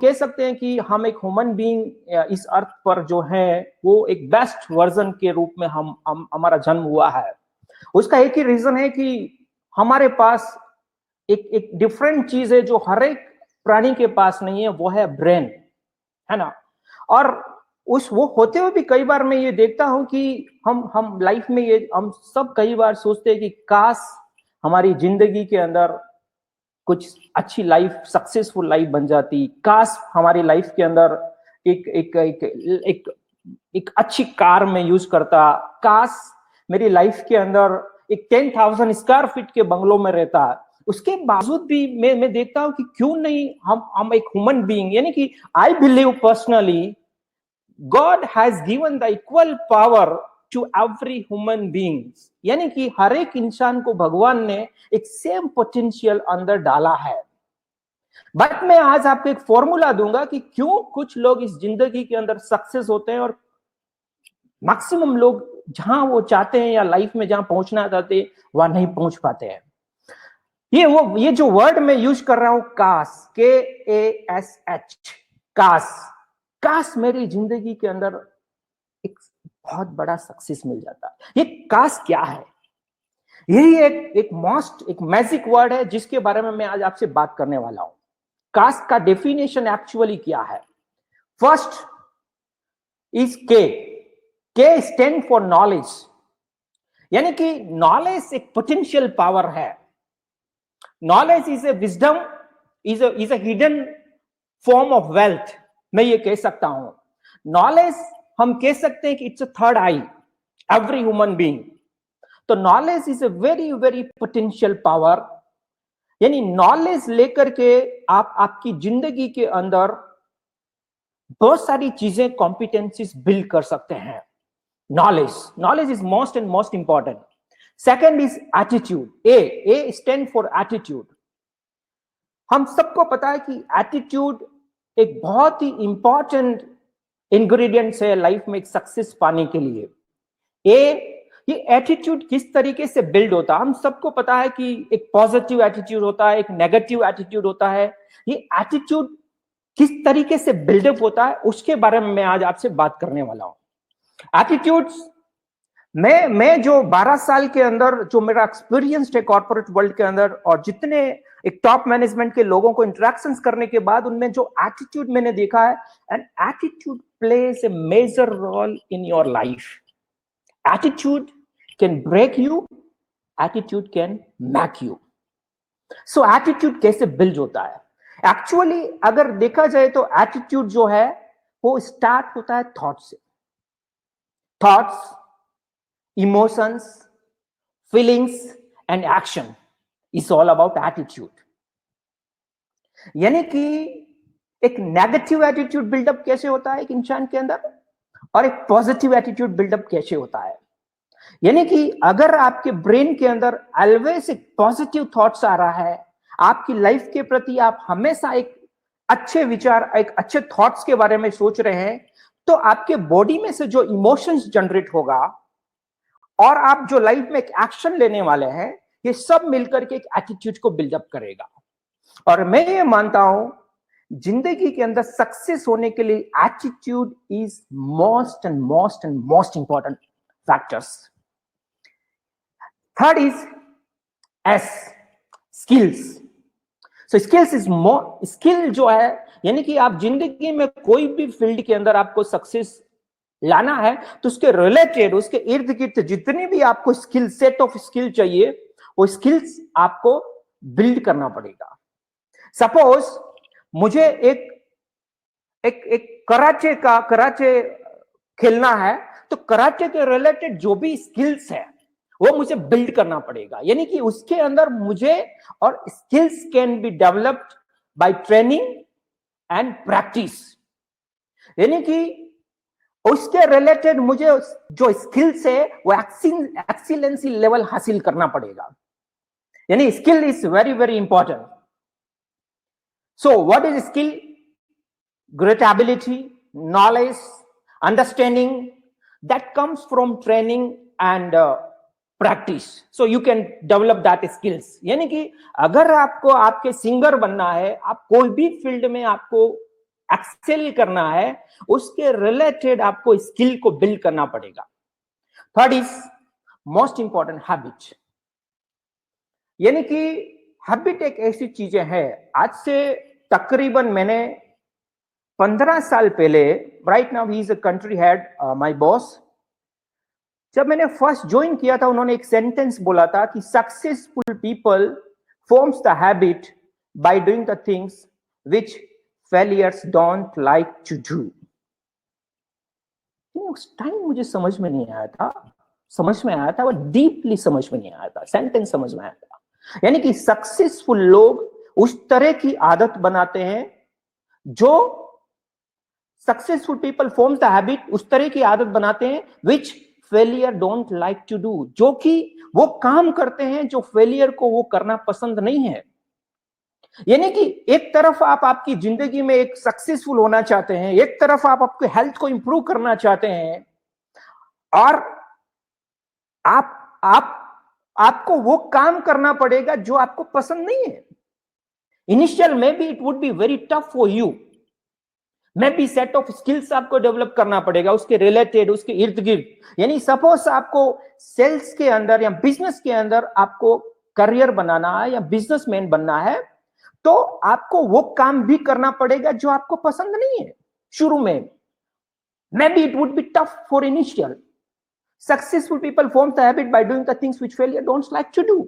कह सकते हैं कि हम एक ह्यूमन बीइंग इस अर्थ पर जो है वो एक बेस्ट वर्जन के रूप में हम हमारा जन्म हुआ है। उसका एक ही रीजन है कि हमारे पास एक एक डिफरेंट चीज है जो हर एक प्राणी के पास नहीं है, वो है ब्रेन, है ना। और उस वो होते हुए भी कई बार मैं ये देखता हूं कि हम लाइफ में ये हम सब कई बार सोचते हैं कि काश हमारी जिंदगी के अंदर कुछ अच्छी लाइफ, सक्सेसफुल लाइफ बन जाती, काश हमारी लाइफ के अंदर एक एक एक एक, एक अच्छी कार में यूज करता, काश मेरी लाइफ के अंदर एक 10,000 स्क्वायर फीट के बंगलों में रहता। उसके बावजूद भी मैं देखता हूं कि क्यों नहीं हम एक ह्यूमन बीइंग, यानी कि I believe personally God has given the equal power to every human beings, यानी कि हर एक इंसान को भगवान ने एक सेम पोटेंशियल अंदर डाला है। बट मैं आज आपको एक फॉर्मूला दूंगा कि क्यों कुछ लोग इस जिंदगी के अंदर सक्सेस होते हैं और मैक्सिमम लोग जहां वो चाहते हैं या लाइफ में जहां पहुंचना चाहते हैं वहां नहीं पहुंच पाते हैं। ये जो वर्ड मैं यूज कर रहा हूं, काश, KASH, काश, काश मेरी जिंदगी के अंदर एक बहुत बड़ा सक्सेस मिल जाता। ये काश क्या है? यही एक मैजिक वर्ड है जिसके बारे में मैं आज आपसे बात करने वाला हूं। काश का डेफिनेशन एक्चुअली क्या है? फर्स्ट इज के स्टैंड फॉर नॉलेज, यानी कि नॉलेज एक पोटेंशियल पावर है। Knowledge is A wisdom, is a hidden form of wealth, मैं ये कह सकता हूं। नॉलेज हम कह सकते हैं कि it's a third eye every human being. तो knowledge is a very very potential power, यानी नॉलेज लेकर के आप आपकी जिंदगी के अंदर बहुत सारी चीजें, कॉम्पिटेंसीज बिल्ड कर सकते हैं। Knowledge is most and most important. Second is attitude. A stand for attitude. हम सबको पता है कि एटीट्यूड एक बहुत ही इंपॉर्टेंट इंग्रेडिएंट्स है लाइफ में एक सक्सेस पाने के लिए। ये एटीट्यूड किस तरीके से बिल्ड होता है? हम सबको पता है कि एक पॉजिटिव एटीट्यूड होता है, एक नेगेटिव एटीट्यूड होता है। ये एटीट्यूड किस तरीके से बिल्डअप होता है उसके बारे में मैं आज आपसे बात करने वाला हूं। एटीट्यूड्स मैं जो 12 साल के अंदर जो मेरा एक्सपीरियंस है कॉर्पोरेट वर्ल्ड के अंदर, और जितने एक टॉप मैनेजमेंट के लोगों को इंटरेक्शंस करने के बाद उनमें जो एटीट्यूड मैंने देखा है, and attitude plays a major role in your life. Attitude can break you, attitude can make you. So attitude कैसे बिल्ड होता है? एक्चुअली अगर देखा जाए तो एटीट्यूड जो है वो स्टार्ट होता है थॉट से। Thoughts, emotions, feelings and action is all about attitude. यानी कि एक नेगेटिव एटीट्यूड बिल्डअप कैसे होता है एक इंसान के अंदर, और एक पॉजिटिव एटीट्यूड बिल्डअप कैसे होता है। यानी कि अगर आपके ब्रेन के अंदर ऑलवेज एक पॉजिटिव थॉट्स आ रहा है, आपकी लाइफ के प्रति आप हमेशा एक अच्छे विचार, एक अच्छे थॉट्स के बारे में सोच रहे हैं, तो आपके बॉडी में से जो इमोशंस जनरेट होगा और आप जो लाइफ में एक एक्शन लेने वाले हैं, ये सब मिलकर के एक एटीट्यूड को बिल्डअप करेगा। और मैं ये मानता हूं जिंदगी के अंदर सक्सेस होने के लिए attitude is most and most and most important factors. Third is S, skills. So skills is more, skill जो है यानी कि आप जिंदगी में कोई भी फील्ड के अंदर आपको सक्सेस लाना है तो उसके रिलेटेड, उसके इर्द गिर्द जितनी भी आपको स्किल, सेट ऑफ स्किल चाहिए, वो स्किल्स आपको बिल्ड करना पड़ेगा। सपोज मुझे एक एक एक कराटे खेलना है, तो कराटे के रिलेटेड जो भी स्किल्स है वो मुझे बिल्ड करना पड़ेगा। यानी कि उसके अंदर मुझे, और skills can be developed by training and practice. यानी कि उसके रिलेटेड मुझे जो स्किल्स है वो एक्सीलेंसी लेवल हासिल करना पड़ेगा। यानी skill is very very important. So what is skill? Great ability, knowledge, understanding that comes from training and practice. So you can develop that skills. यानी कि अगर आपको आपके सिंगर बनना है, आप कोई भी फील्ड में आपको एक्सेल करना है, उसके रिलेटेड आपको स्किल को बिल्ड करना पड़ेगा। Third is most important habit, यानी कि हैबिट एक ऐसी चीजें है, आज से तकरीबन मैंने 15 साल पहले, right now he is a country head, my boss, जब मैंने फर्स्ट ज्वाइन किया था, उन्होंने एक सेंटेंस बोला था कि successful people forms the habit by doing the things which failures don't like to do. उस टाइम मुझे समझ में नहीं आया था, वो डीपली समझ में नहीं आया था, सेंटेंस समझ में आया था। यानी कि सक्सेसफुल लोग उस तरह की आदत बनाते हैं, जो successful people forms the habit, उस तरह की आदत बनाते हैं which failure don't like to do, जो कि वो काम करते हैं जो फेलियर को वो करना पसंद नहीं है। यानी कि एक तरफ आप आपकी जिंदगी में एक सक्सेसफुल होना चाहते हैं, एक तरफ आप आपके हेल्थ को इंप्रूव करना चाहते हैं, और आपको वो काम करना पड़ेगा जो आपको पसंद नहीं है। इनिशियल में भी it would be very tough for you, में भी सेट ऑफ स्किल्स आपको डेवलप करना पड़ेगा उसके रिलेटेड, उसके इर्द गिर्द। यानी सपोज आपको सेल्स के अंदर या बिजनेस के अंदर आपको करियर बनाना है या बिजनेसमैन बनना है, तो आपको वो काम भी करना पड़ेगा जो आपको पसंद नहीं है शुरू में। Maybe it would be tough for initial. Successful people form the habit by doing the things which failure don't like to do.